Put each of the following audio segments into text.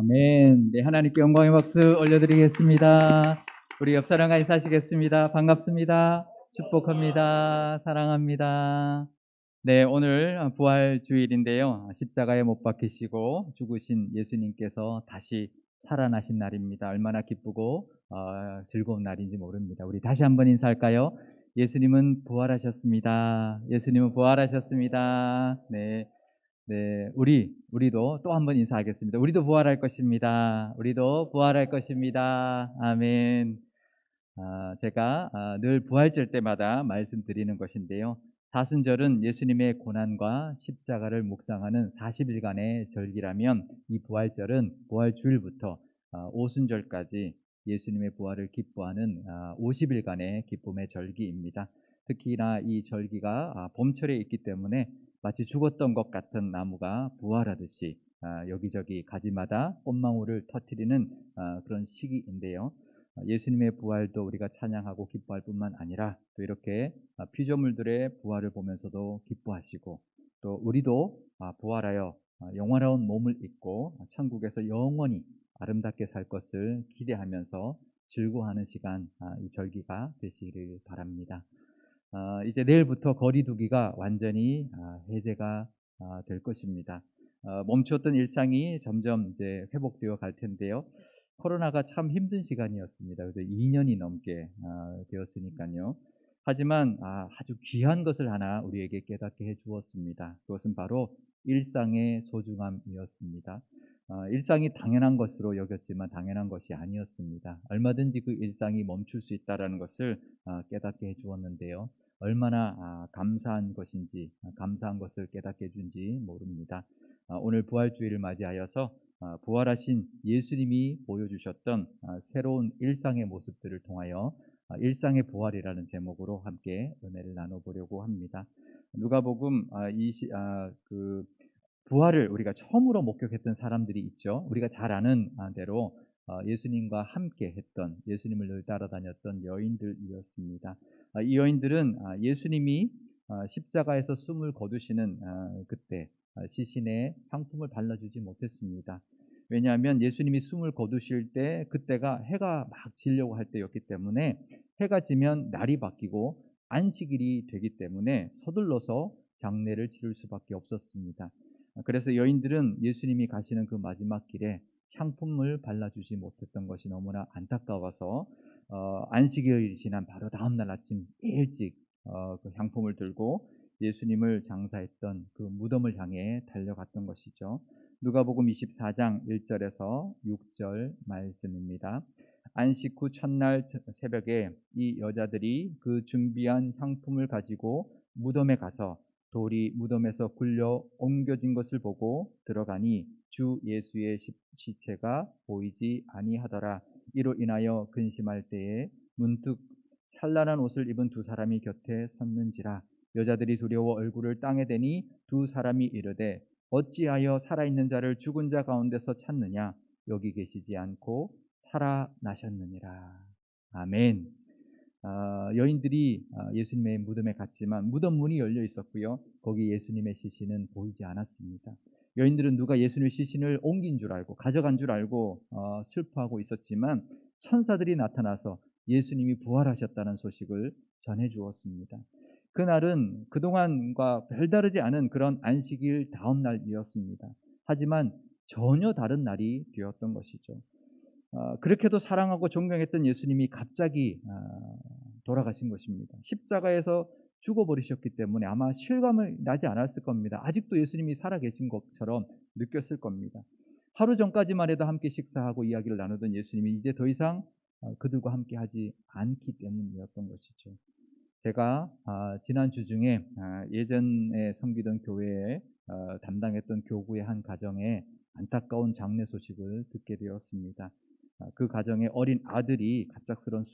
아멘. 네, 하나님께 영광의 박수 올려드리겠습니다. 우리 옆 사람과 인사하시겠습니다. 반갑습니다. 축복합니다. 사랑합니다. 네, 오늘 부활 주일인데요. 십자가에 못 박히시고 죽으신 예수님께서 다시 살아나신 날입니다. 얼마나 기쁘고 즐거운 날인지 모릅니다. 우리 다시 한번 인사할까요? 예수님은 부활하셨습니다. 예수님은 부활하셨습니다. 네. 네, 우리도 또 한 번 인사하겠습니다. 우리도 부활할 것입니다. 우리도 부활할 것입니다. 아멘. 제가 늘 부활절 때마다 말씀드리는 것인데요. 사순절은 예수님의 고난과 십자가를 묵상하는 40일간의 절기라면, 이 부활절은 부활주일부터 오순절까지 예수님의 부활을 기뻐하는 50일간의 기쁨의 절기입니다. 특히나 이 절기가 봄철에 있기 때문에 마치 죽었던 것 같은 나무가 부활하듯이 여기저기 가지마다 꽃망울을 터뜨리는 그런 시기인데요. 예수님의 부활도 우리가 찬양하고 기뻐할 뿐만 아니라, 또 이렇게 피조물들의 부활을 보면서도 기뻐하시고, 또 우리도 부활하여 영원한 몸을 입고 천국에서 영원히 아름답게 살 것을 기대하면서 즐거워하는 시간, 이 절기가 되시기를 바랍니다. 이제 내일부터 거리두기가 완전히 해제가 될 것입니다. 멈추었던 일상이 점점 이제 회복되어 갈 텐데요. 코로나가 참 힘든 시간이었습니다. 그래서 2년이 넘게 되었으니까요. 하지만 아주 귀한 것을 하나 우리에게 깨닫게 해 주었습니다. 그것은 바로 일상의 소중함이었습니다. 일상이 당연한 것으로 여겼지만 당연한 것이 아니었습니다. 얼마든지 그 일상이 멈출 수 있다라는 것을 깨닫게 해 주었는데요. 얼마나 감사한 것인지, 감사한 것을 깨닫게 해준지 모릅니다. 오늘 부활주의를 맞이하여서 부활하신 예수님이 보여주셨던 새로운 일상의 모습들을 통하여 일상의 부활이라는 제목으로 함께 은혜를 나눠보려고 합니다. 누가복음 그 부활을 우리가 처음으로 목격했던 사람들이 있죠. 우리가 잘 아는 대로 예수님과 함께 했던, 예수님을 늘 따라다녔던 여인들이었습니다. 이 여인들은 예수님이 십자가에서 숨을 거두시는 그때 시신에 향품을 발라주지 못했습니다. 왜냐하면 예수님이 숨을 거두실 때 그때가 해가 막 지려고 할 때였기 때문에, 해가 지면 날이 바뀌고 안식일이 되기 때문에 서둘러서 장례를 치를 수밖에 없었습니다. 그래서 여인들은 예수님이 가시는 그 마지막 길에 향품을 발라주지 못했던 것이 너무나 안타까워서 안식일이 지난 바로 다음 날 아침 일찍 그 향품을 들고 예수님을 장사했던 그 무덤을 향해 달려갔던 것이죠. 누가복음 24장 1절에서 6절 말씀입니다. 안식 후 첫날 새벽에 이 여자들이 그 준비한 향품을 가지고 무덤에 가서 돌이 무덤에서 굴려 옮겨진 것을 보고 들어가니 주 예수의 시체가 보이지 아니하더라. 이로 인하여 근심할 때에 문득 찬란한 옷을 입은 두 사람이 곁에 섰는지라. 여자들이 두려워 얼굴을 땅에 대니 두 사람이 이르되 어찌하여 살아있는 자를 죽은 자 가운데서 찾느냐? 여기 계시지 않고 살아나셨느니라. 아멘. 여인들이 예수님의 무덤에 갔지만 무덤 문이 열려 있었고요. 거기 예수님의 시신은 보이지 않았습니다. 여인들은 누가 예수님의 시신을 옮긴 줄 알고 가져간 줄 알고 슬퍼하고 있었지만, 천사들이 나타나서 예수님이 부활하셨다는 소식을 전해 주었습니다. 그날은 그동안과 별다르지 않은 그런 안식일 다음 날이었습니다. 하지만 전혀 다른 날이 되었던 것이죠. 그렇게도 사랑하고 존경했던 예수님이 갑자기 돌아가신 것입니다. 십자가에서 죽어버리셨기 때문에 아마 실감을 나지 않았을 겁니다. 아직도 예수님이 살아계신 것처럼 느꼈을 겁니다. 하루 전까지만 해도 함께 식사하고 이야기를 나누던 예수님이 이제 더 이상 그들과 함께 하지 않기 때문이었던 것이죠. 제가 지난주 중에 예전에 섬기던 교회에 담당했던 교구의 한 가정에 안타까운 장례 소식을 듣게 되었습니다. 그 가정의 어린 아들이 갑작스러운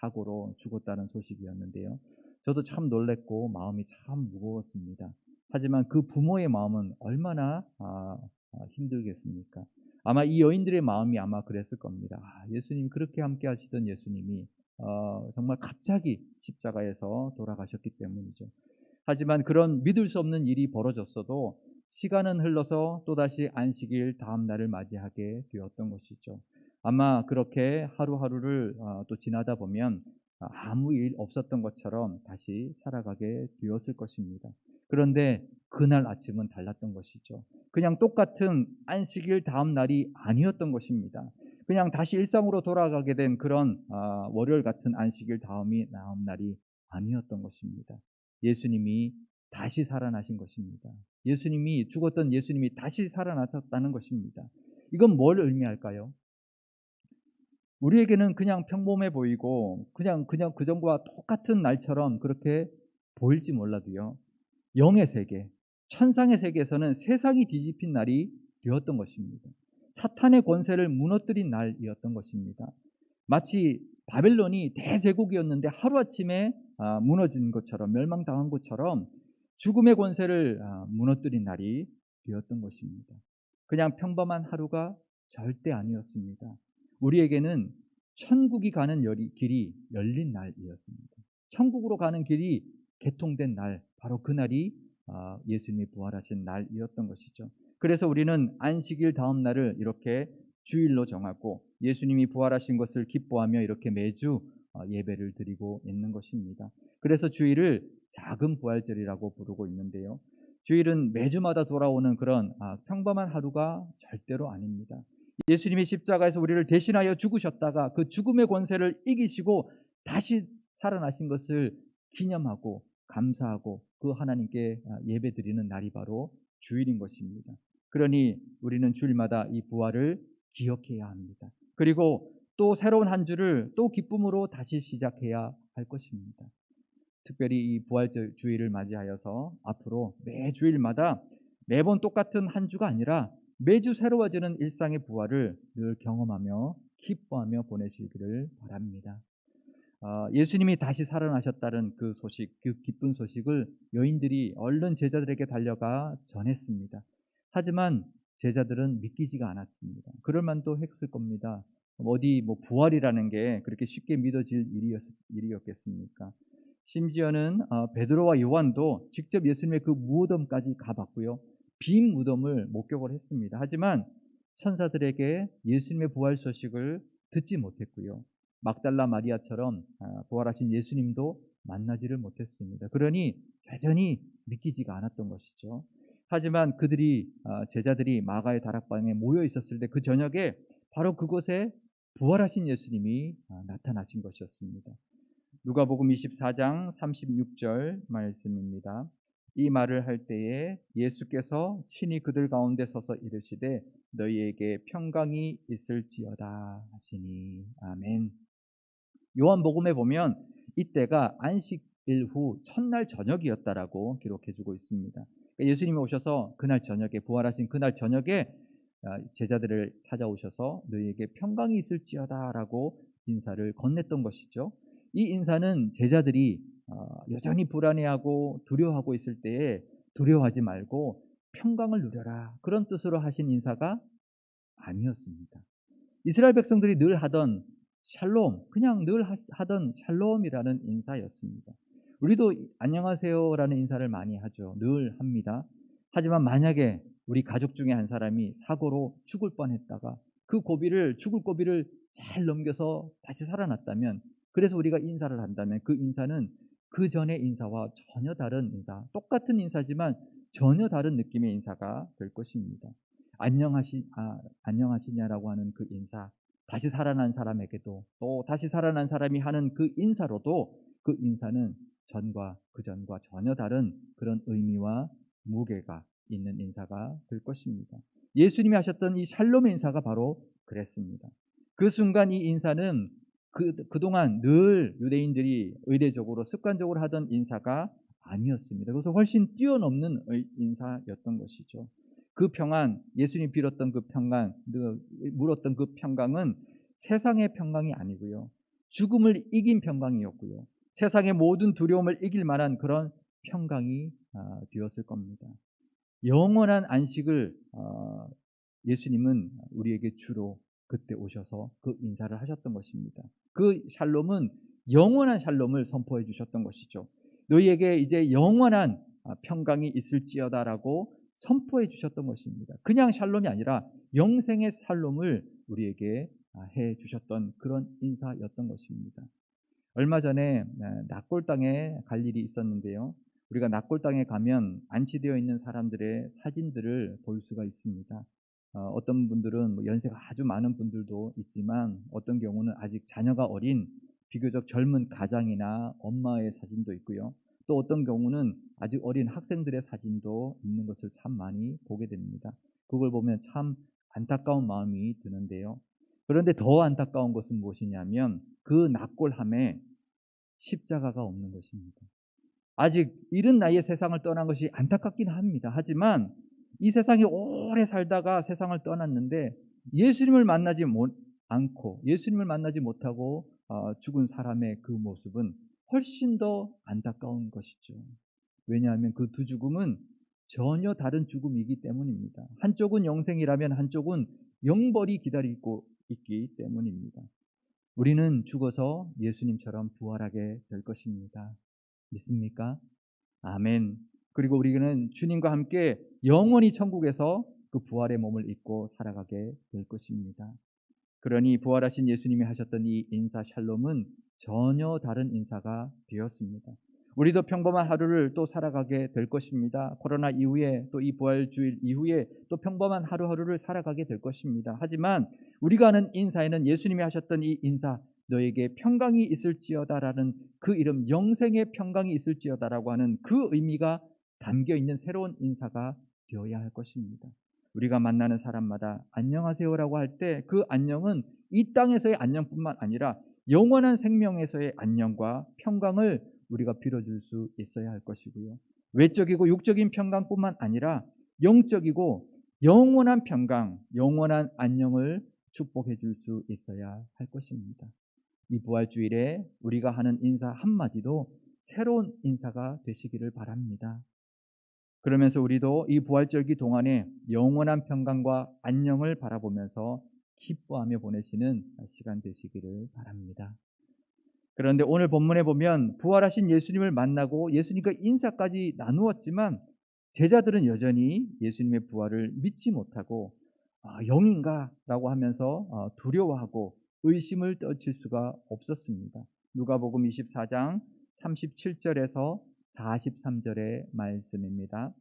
사고로 죽었다는 소식이었는데요. 저도 참 놀랬고 마음이 참 무거웠습니다. 하지만 그 부모의 마음은 얼마나 힘들겠습니까? 아마 이 여인들의 마음이 아마 그랬을 겁니다. 예수님이 그렇게 함께 하시던 예수님이 정말 갑자기 십자가에서 돌아가셨기 때문이죠. 하지만 그런 믿을 수 없는 일이 벌어졌어도 시간은 흘러서 또다시 안식일 다음 날을 맞이하게 되었던 것이죠. 아마 그렇게 하루하루를 또 지나다 보면 아무 일 없었던 것처럼 다시 살아가게 되었을 것입니다. 그런데 그날 아침은 달랐던 것이죠. 그냥 똑같은 안식일 다음 날이 아니었던 것입니다. 그냥 다시 일상으로 돌아가게 된 그런 월요일 같은 안식일 다음 날이 아니었던 것입니다. 예수님이 다시 살아나신 것입니다. 예수님이 죽었던 예수님이 다시 살아나셨다는 것입니다. 이건 뭘 의미할까요? 우리에게는 그냥 평범해 보이고 그냥 그전과 똑같은 날처럼 그렇게 보일지 몰라도요. 영의 세계, 천상의 세계에서는 세상이 뒤집힌 날이 되었던 것입니다. 사탄의 권세를 무너뜨린 날이었던 것입니다. 마치 바벨론이 대제국이었는데 하루아침에 무너진 것처럼, 멸망당한 것처럼 죽음의 권세를 무너뜨린 날이 되었던 것입니다. 그냥 평범한 하루가 절대 아니었습니다. 우리에게는 천국이 가는 길이 열린 날이었습니다. 천국으로 가는 길이 개통된 날, 바로 그날이 예수님이 부활하신 날이었던 것이죠. 그래서 우리는 안식일 다음 날을 이렇게 주일로 정하고 예수님이 부활하신 것을 기뻐하며 이렇게 매주 예배를 드리고 있는 것입니다. 그래서 주일을 작은 부활절이라고 부르고 있는데요. 주일은 매주마다 돌아오는 그런 평범한 하루가 절대로 아닙니다. 예수님이 십자가에서 우리를 대신하여 죽으셨다가 그 죽음의 권세를 이기시고 다시 살아나신 것을 기념하고 감사하고 그 하나님께 예배드리는 날이 바로 주일인 것입니다. 그러니 우리는 주일마다 이 부활을 기억해야 합니다. 그리고 또 새로운 한 주를 또 기쁨으로 다시 시작해야 할 것입니다. 특별히 이 부활절 주일을 맞이하여서 앞으로 매 주일마다 매번 똑같은 한 주가 아니라 매주 새로워지는 일상의 부활을 늘 경험하며 기뻐하며 보내시기를 바랍니다. 예수님이 다시 살아나셨다는 그 소식, 그 기쁜 소식을 여인들이 얼른 제자들에게 달려가 전했습니다. 하지만 제자들은 믿기지가 않았습니다. 그럴 만도 했을 겁니다. 어디 부활이라는 게 그렇게 쉽게 믿어질 일이었겠습니까? 심지어는 베드로와 요한도 직접 예수님의 그 무덤까지 가봤고요. 빈 무덤을 목격을 했습니다. 하지만 천사들에게 예수님의 부활 소식을 듣지 못했고요. 막달라 마리아처럼 부활하신 예수님도 만나지를 못했습니다. 그러니 여전히 믿기지가 않았던 것이죠. 하지만 제자들이 마가의 다락방에 모여 있었을 때 그 저녁에 바로 그곳에 부활하신 예수님이 나타나신 것이었습니다. 누가복음 24장 36절 말씀입니다. 이 말을 할 때에 예수께서 친히 그들 가운데 서서 이르시되 너희에게 평강이 있을지어다 하시니. 아멘. 요한복음에 보면 이때가 안식일 후 첫날 저녁이었다라고 기록해주고 있습니다. 예수님이 오셔서 그날 저녁에, 부활하신 그날 저녁에 제자들을 찾아오셔서 너희에게 평강이 있을지어다라고 인사를 건넸던 것이죠. 이 인사는 제자들이 여전히 불안해하고 두려워하고 있을 때에 두려워하지 말고 평강을 누려라, 그런 뜻으로 하신 인사가 아니었습니다. 이스라엘 백성들이 늘 하던 샬롬, 그냥 늘 하던 샬롬이라는 인사였습니다. 우리도 안녕하세요라는 인사를 많이 하죠. 늘 합니다. 하지만 만약에 우리 가족 중에 한 사람이 사고로 죽을 뻔했다가 죽을 고비를 잘 넘겨서 다시 살아났다면, 그래서 우리가 인사를 한다면 그 인사는 그 전의 인사와 전혀 다른 인사, 똑같은 인사지만 전혀 다른 느낌의 인사가 될 것입니다. 안녕하시냐라고 하는 그 인사, 다시 살아난 사람에게도 또 다시 살아난 사람이 하는 그 인사로도 그 인사는 그전과 전혀 다른 그런 의미와 무게가 있는 인사가 될 것입니다. 예수님이 하셨던 이 샬롬의 인사가 바로 그랬습니다. 그 순간 이 인사는 그동안 늘 유대인들이 의례적으로 습관적으로 하던 인사가 아니었습니다. 그래서 훨씬 뛰어넘는 인사였던 것이죠. 그 평안, 예수님이 빌었던 그 평강, 물었던 그 평강은 세상의 평강이 아니고요, 죽음을 이긴 평강이었고요, 세상의 모든 두려움을 이길 만한 그런 평강이 되었을 겁니다. 영원한 안식을 예수님은 우리에게 주로 그때 오셔서 그 인사를 하셨던 것입니다. 그 샬롬은 영원한 샬롬을 선포해 주셨던 것이죠. 너희에게 이제 영원한 평강이 있을지어다라고 선포해 주셨던 것입니다. 그냥 샬롬이 아니라 영생의 샬롬을 우리에게 해 주셨던 그런 인사였던 것입니다. 얼마 전에 낙골 땅에 갈 일이 있었는데요. 우리가 낙골 땅에 가면 안치되어 있는 사람들의 사진들을 볼 수가 있습니다. 어떤 분들은 뭐 연세가 아주 많은 분들도 있지만 어떤 경우는 아직 자녀가 어린 비교적 젊은 가장이나 엄마의 사진도 있고요. 또 어떤 경우는 아직 어린 학생들의 사진도 있는 것을 참 많이 보게 됩니다. 그걸 보면 참 안타까운 마음이 드는데요. 그런데 더 안타까운 것은 무엇이냐면 그 낙골함에 십자가가 없는 것입니다. 아직 이른 나이에 세상을 떠난 것이 안타깝긴 합니다. 하지만 이 세상에 오래 살다가 세상을 떠났는데 예수님을 만나지 않고 예수님을 만나지 못하고 죽은 사람의 그 모습은 훨씬 더 안타까운 것이죠. 왜냐하면 그 두 죽음은 전혀 다른 죽음이기 때문입니다. 한쪽은 영생이라면 한쪽은 영벌이 기다리고 있기 때문입니다. 우리는 죽어서 예수님처럼 부활하게 될 것입니다. 믿습니까? 아멘. 그리고 우리는 주님과 함께 영원히 천국에서 그 부활의 몸을 입고 살아가게 될 것입니다. 그러니 부활하신 예수님이 하셨던 이 인사 샬롬은 전혀 다른 인사가 되었습니다. 우리도 평범한 하루를 또 살아가게 될 것입니다. 코로나 이후에 또 이 부활주일 이후에 또 평범한 하루하루를 살아가게 될 것입니다. 하지만 우리가 아는 인사에는 예수님이 하셨던 이 인사, 너에게 평강이 있을지어다라는 그 이름, 영생의 평강이 있을지어다라고 하는 그 의미가 담겨 있는 새로운 인사가 되어야 할 것입니다. 우리가 만나는 사람마다 안녕하세요라고 할 때 그 안녕은 이 땅에서의 안녕뿐만 아니라 영원한 생명에서의 안녕과 평강을 우리가 빌어줄 수 있어야 할 것이고요. 외적이고 육적인 평강뿐만 아니라 영적이고 영원한 평강, 영원한 안녕을 축복해 줄 수 있어야 할 것입니다. 이 부활주일에 우리가 하는 인사 한마디도 새로운 인사가 되시기를 바랍니다. 그러면서 우리도 이 부활절기 동안에 영원한 평강과 안녕을 바라보면서 기뻐하며 보내시는 시간 되시기를 바랍니다. 그런데 오늘 본문에 보면 부활하신 예수님을 만나고 예수님과 인사까지 나누었지만 제자들은 여전히 예수님의 부활을 믿지 못하고 영인가? 라고 하면서 두려워하고 의심을 떨칠 수가 없었습니다. 누가복음 24장 37절에서 43절의 말씀입니다.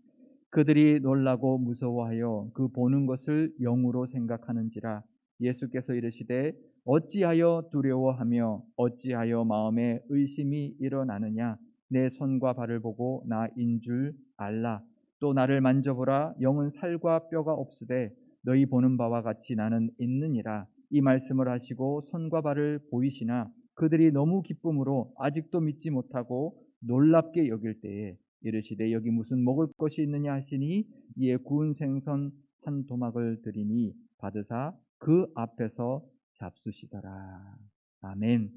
그들이 놀라고 무서워하여 그 보는 것을 영으로 생각하는지라 예수께서 이르시되 어찌하여 두려워하며 어찌하여 마음에 의심이 일어나느냐 내 손과 발을 보고 나인 줄 알라 또 나를 만져보라 영은 살과 뼈가 없으되 너희 보는 바와 같이 나는 있느니라 이 말씀을 하시고 손과 발을 보이시나 그들이 너무 기쁨으로 아직도 믿지 못하고 놀랍게 여길 때에 이르시되 여기 무슨 먹을 것이 있느냐 하시니 이에 구운 생선 한 토막을 드리니 받으사 그 앞에서 잡수시더라. 아멘.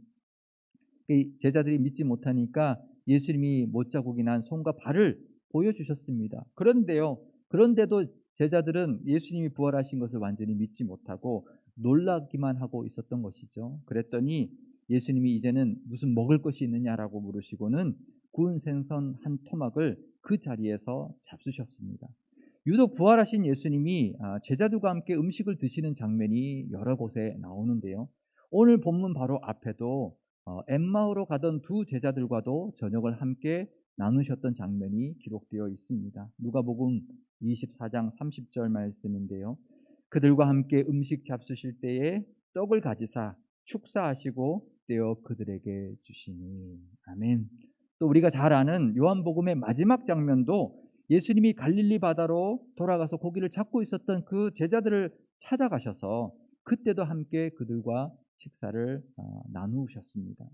제자들이 믿지 못하니까 예수님이 못자국이 난 손과 발을 보여주셨습니다. 그런데도 제자들은 예수님이 부활하신 것을 완전히 믿지 못하고 놀라기만 하고 있었던 것이죠. 그랬더니 예수님이 이제는 무슨 먹을 것이 있느냐라고 물으시고는 구운 생선 한 토막을 그 자리에서 잡수셨습니다. 유독 부활하신 예수님이 제자들과 함께 음식을 드시는 장면이 여러 곳에 나오는데요. 오늘 본문 바로 앞에도 엠마오로 가던 두 제자들과도 저녁을 함께 나누셨던 장면이 기록되어 있습니다. 누가복음 24장 30절 말씀인데요. 그들과 함께 음식 잡수실 때에 떡을 가지사 축사하시고 떼어 그들에게 주시니. 아멘. 또 우리가 잘 아는 요한복음의 마지막 장면도 예수님이 갈릴리 바다로 돌아가서 고기를 잡고 있었던 그 제자들을 찾아가셔서 그때도 함께 그들과 식사를 나누셨습니다.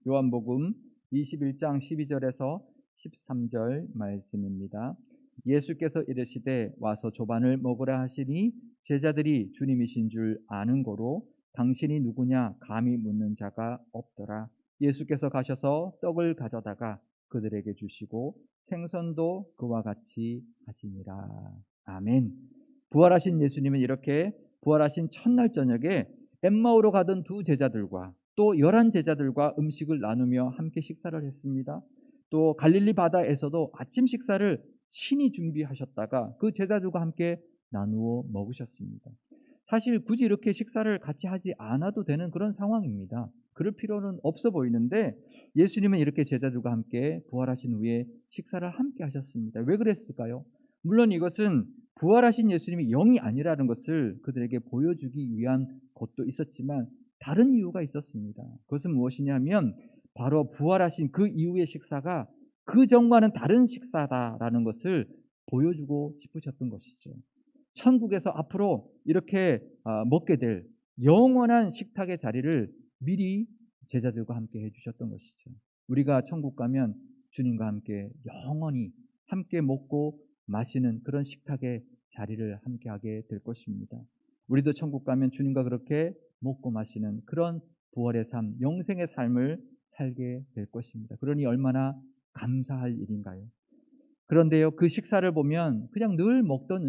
요한복음 21장 12절에서 13절 말씀입니다. 예수께서 이르시되 와서 조반을 먹으라 하시니 제자들이 주님이신 줄 아는 고로 당신이 누구냐 감히 묻는 자가 없더라. 예수께서 가셔서 떡을 가져다가 그들에게 주시고 생선도 그와 같이 하시니라. 아멘. 부활하신 예수님은 이렇게 부활하신 첫날 저녁에 엠마오로 가던 두 제자들과 또 11제자들과 음식을 나누며 함께 식사를 했습니다. 또 갈릴리 바다에서도 아침 식사를 친히 준비하셨다가 그 제자들과 함께 나누어 먹으셨습니다. 사실 굳이 이렇게 식사를 같이 하지 않아도 되는 그런 상황입니다. 그럴 필요는 없어 보이는데 예수님은 이렇게 제자들과 함께 부활하신 후에 식사를 함께 하셨습니다. 왜 그랬을까요? 물론 이것은 부활하신 예수님이 영이 아니라는 것을 그들에게 보여주기 위한 것도 있었지만 다른 이유가 있었습니다. 그것은 무엇이냐면 바로 부활하신 그 이후의 식사가 그 전과는 다른 식사다라는 것을 보여주고 싶으셨던 것이죠. 천국에서 앞으로 이렇게 먹게 될 영원한 식탁의 자리를 미리 제자들과 함께 해주셨던 것이죠. 우리가 천국 가면 주님과 함께 영원히 함께 먹고 마시는 그런 식탁의 자리를 함께 하게 될 것입니다. 우리도 천국 가면 주님과 그렇게 먹고 마시는 그런 부활의 삶, 영생의 삶을 살게 될 것입니다. 그러니 얼마나 감사할 일인가요? 그런데요, 그 식사를 보면 그냥 늘 먹던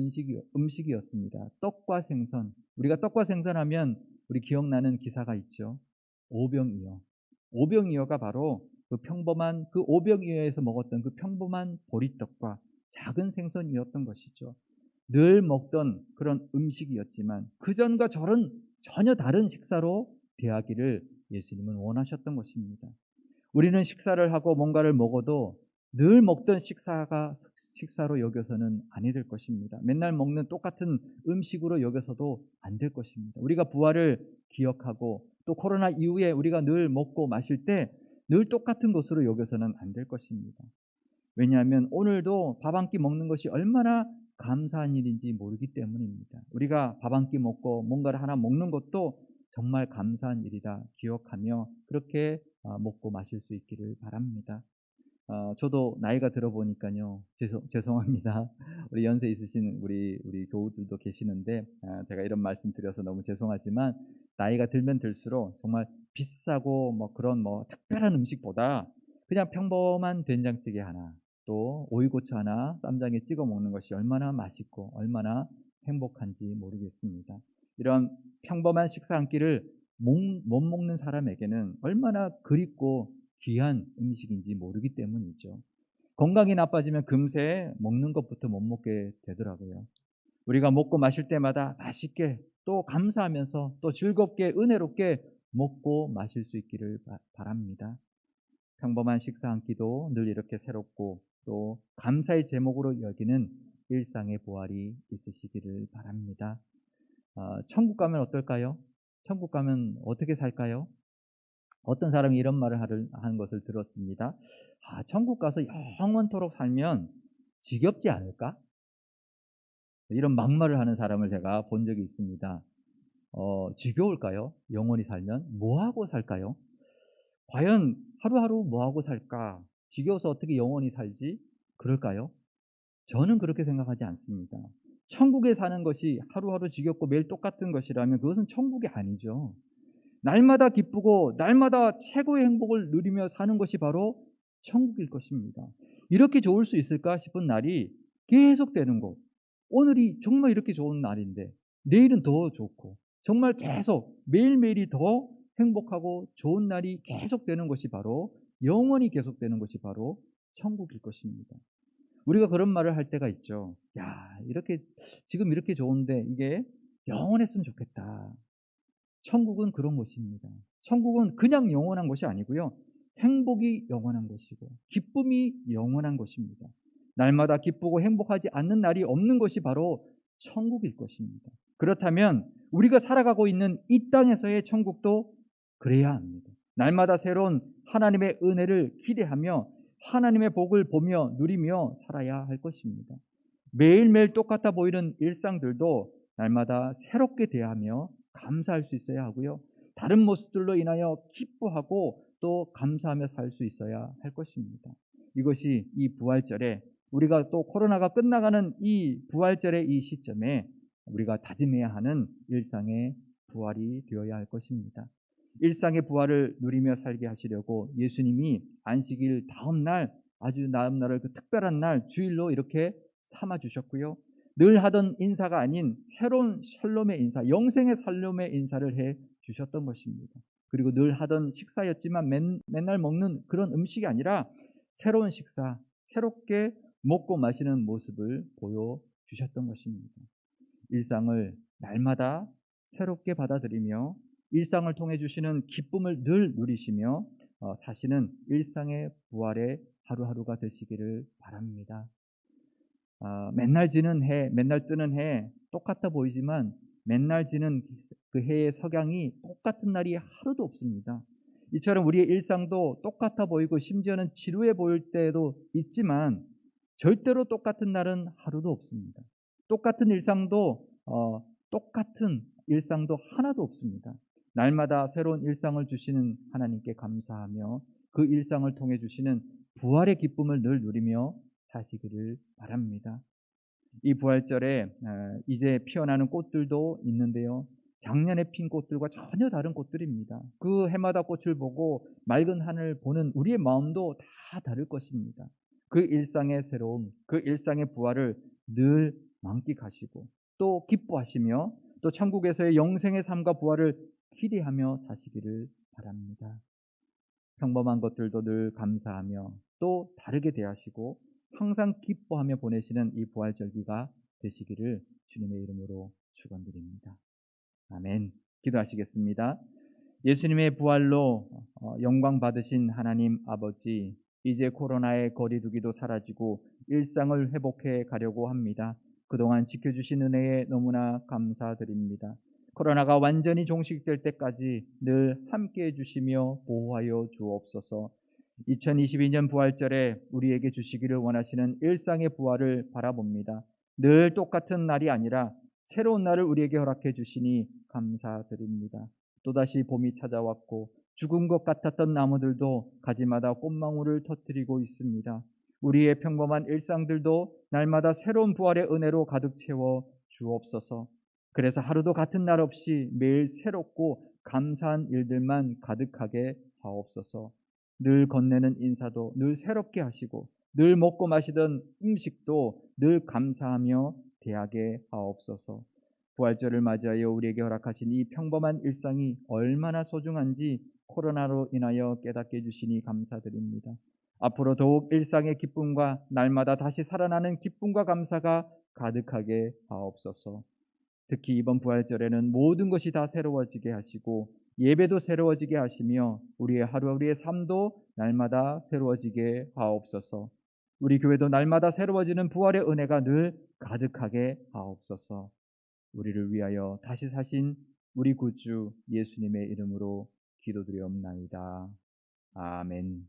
음식이었습니다. 떡과 생선. 우리가 떡과 생선하면 우리 기억나는 기사가 있죠. 오병이어. 오병이어가 바로 그 평범한 그 오병이어에서 먹었던 그 평범한 보리떡과 작은 생선이었던 것이죠. 늘 먹던 그런 음식이었지만 그전과 저런 전혀 다른 식사로 대하기를 예수님은 원하셨던 것입니다. 우리는 식사를 하고 뭔가를 먹어도 늘 먹던 식사로 여겨서는 아니 될 것입니다. 맨날 먹는 똑같은 음식으로 여겨서도 안 될 것입니다. 우리가 부활을 기억하고 또 코로나 이후에 우리가 늘 먹고 마실 때 늘 똑같은 것으로 여겨서는 안 될 것입니다. 왜냐하면 오늘도 밥 한 끼 먹는 것이 얼마나 감사한 일인지 모르기 때문입니다. 우리가 밥 한 끼 먹고 뭔가를 하나 먹는 것도 정말 감사한 일이다 기억하며 그렇게 먹고 마실 수 있기를 바랍니다. 저도 나이가 들어 보니까요. 죄송합니다. 우리 연세 있으신 우리 교우들도 계시는데 제가 이런 말씀 드려서 너무 죄송하지만 나이가 들면 들수록 정말 비싸고 뭐 그런 뭐 특별한 음식보다 그냥 평범한 된장찌개 하나 또 오이고추 하나 쌈장에 찍어 먹는 것이 얼마나 맛있고 얼마나 행복한지 모르겠습니다. 이런 평범한 식사 한 끼를 못 먹는 사람에게는 얼마나 그립고 귀한 음식인지 모르기 때문이죠. 건강이 나빠지면 금세 먹는 것부터 못 먹게 되더라고요. 우리가 먹고 마실 때마다 맛있게 또 감사하면서 또 즐겁게 은혜롭게 먹고 마실 수 있기를 바랍니다. 평범한 식사 한 끼도 늘 이렇게 새롭고 또 감사의 제목으로 여기는 일상의 보활이 있으시기를 바랍니다. 천국 가면 어떨까요? 천국 가면 어떻게 살까요? 어떤 사람이 이런 말을 하는 것을 들었습니다. 천국 가서 영원토록 살면 지겹지 않을까? 이런 막말을 하는 사람을 제가 본 적이 있습니다. 지겨울까요? 영원히 살면? 뭐하고 살까요? 과연 하루하루 뭐하고 살까? 지겨워서 어떻게 영원히 살지? 그럴까요? 저는 그렇게 생각하지 않습니다. 천국에 사는 것이 하루하루 지겹고 매일 똑같은 것이라면 그것은 천국이 아니죠. 날마다 기쁘고 날마다 최고의 행복을 누리며 사는 것이 바로 천국일 것입니다. 이렇게 좋을 수 있을까 싶은 날이 계속되는 것. 오늘이 정말 이렇게 좋은 날인데 내일은 더 좋고 정말 계속 매일매일이 더 행복하고 좋은 날이 계속되는 것이 바로 영원히 계속되는 것이 바로 천국일 것입니다. 우리가 그런 말을 할 때가 있죠. 야, 이렇게 지금 이렇게 좋은데 이게 영원했으면 좋겠다. 천국은 그런 곳입니다. 천국은 그냥 영원한 것이 아니고요. 행복이 영원한 것이고 기쁨이 영원한 것입니다. 날마다 기쁘고 행복하지 않는 날이 없는 것이 바로 천국일 것입니다. 그렇다면 우리가 살아가고 있는 이 땅에서의 천국도 그래야 합니다. 날마다 새로운 하나님의 은혜를 기대하며 하나님의 복을 보며 누리며 살아야 할 것입니다. 매일매일 똑같아 보이는 일상들도 날마다 새롭게 대하며 감사할 수 있어야 하고요. 다른 모습들로 인하여 기뻐하고 또 감사하며 살 수 있어야 할 것입니다. 이것이 이 부활절에 우리가 또 코로나가 끝나가는 이 부활절의 이 시점에 우리가 다짐해야 하는 일상의 부활이 되어야 할 것입니다. 일상의 부활을 누리며 살게 하시려고 예수님이 안식일 다음 날 아주 다음 날을 그 특별한 날 주일로 이렇게 삼아 주셨고요. 늘 하던 인사가 아닌 새로운 샬롬의 인사, 영생의 샬롬의 인사를 해 주셨던 것입니다. 그리고 늘 하던 식사였지만 맨날 먹는 그런 음식이 아니라 새로운 식사, 새롭게 먹고 마시는 모습을 보여주셨던 것입니다. 일상을 날마다 새롭게 받아들이며 일상을 통해 주시는 기쁨을 늘 누리시며 사시는 일상의 부활의 하루하루가 되시기를 바랍니다. 맨날 지는 해, 맨날 뜨는 해 똑같아 보이지만 맨날 지는 그 해의 석양이 똑같은 날이 하루도 없습니다. 이처럼 우리의 일상도 똑같아 보이고 심지어는 지루해 보일 때도 있지만 절대로 똑같은 날은 하루도 없습니다. 똑같은 일상도 똑같은 일상도 하나도 없습니다. 날마다 새로운 일상을 주시는 하나님께 감사하며 그 일상을 통해 주시는 부활의 기쁨을 늘 누리며 사시기를 바랍니다. 이 부활절에 이제 피어나는 꽃들도 있는데요. 작년에 핀 꽃들과 전혀 다른 꽃들입니다. 그 해마다 꽃을 보고 맑은 하늘 보는 우리의 마음도 다 다를 것입니다. 그 일상의 새로움, 그 일상의 부활을 늘 만끽하시고 또 기뻐하시며 또 천국에서의 영생의 삶과 부활을 기대하며 사시기를 바랍니다. 평범한 것들도 늘 감사하며 또 다르게 대하시고 항상 기뻐하며 보내시는 이 부활절기가 되시기를 주님의 이름으로 축원드립니다. 아멘. 기도하시겠습니다. 예수님의 부활로 영광 받으신 하나님 아버지, 이제 코로나의 거리두기도 사라지고 일상을 회복해 가려고 합니다. 그동안 지켜주신 은혜에 너무나 감사드립니다. 코로나가 완전히 종식될 때까지 늘 함께해 주시며 보호하여 주옵소서. 2022년 부활절에 우리에게 주시기를 원하시는 일상의 부활을 바라봅니다. 늘 똑같은 날이 아니라 새로운 날을 우리에게 허락해 주시니 감사드립니다. 또다시 봄이 찾아왔고 죽은 것 같았던 나무들도 가지마다 꽃망울을 터뜨리고 있습니다. 우리의 평범한 일상들도 날마다 새로운 부활의 은혜로 가득 채워 주옵소서. 그래서 하루도 같은 날 없이 매일 새롭고 감사한 일들만 가득하게 하옵소서. 늘 건네는 인사도 늘 새롭게 하시고 늘 먹고 마시던 음식도 늘 감사하며 대하게 하옵소서. 부활절을 맞이하여 우리에게 허락하신 이 평범한 일상이 얼마나 소중한지 코로나로 인하여 깨닫게 해주시니 감사드립니다. 앞으로 더욱 일상의 기쁨과 날마다 다시 살아나는 기쁨과 감사가 가득하게 하옵소서. 특히 이번 부활절에는 모든 것이 다 새로워지게 하시고 예배도 새로워지게 하시며 우리의 하루하루의 삶도 날마다 새로워지게 하옵소서. 우리 교회도 날마다 새로워지는 부활의 은혜가 늘 가득하게 하옵소서. 우리를 위하여 다시 사신 우리 구주 예수님의 이름으로 기도드리옵나이다. 아멘.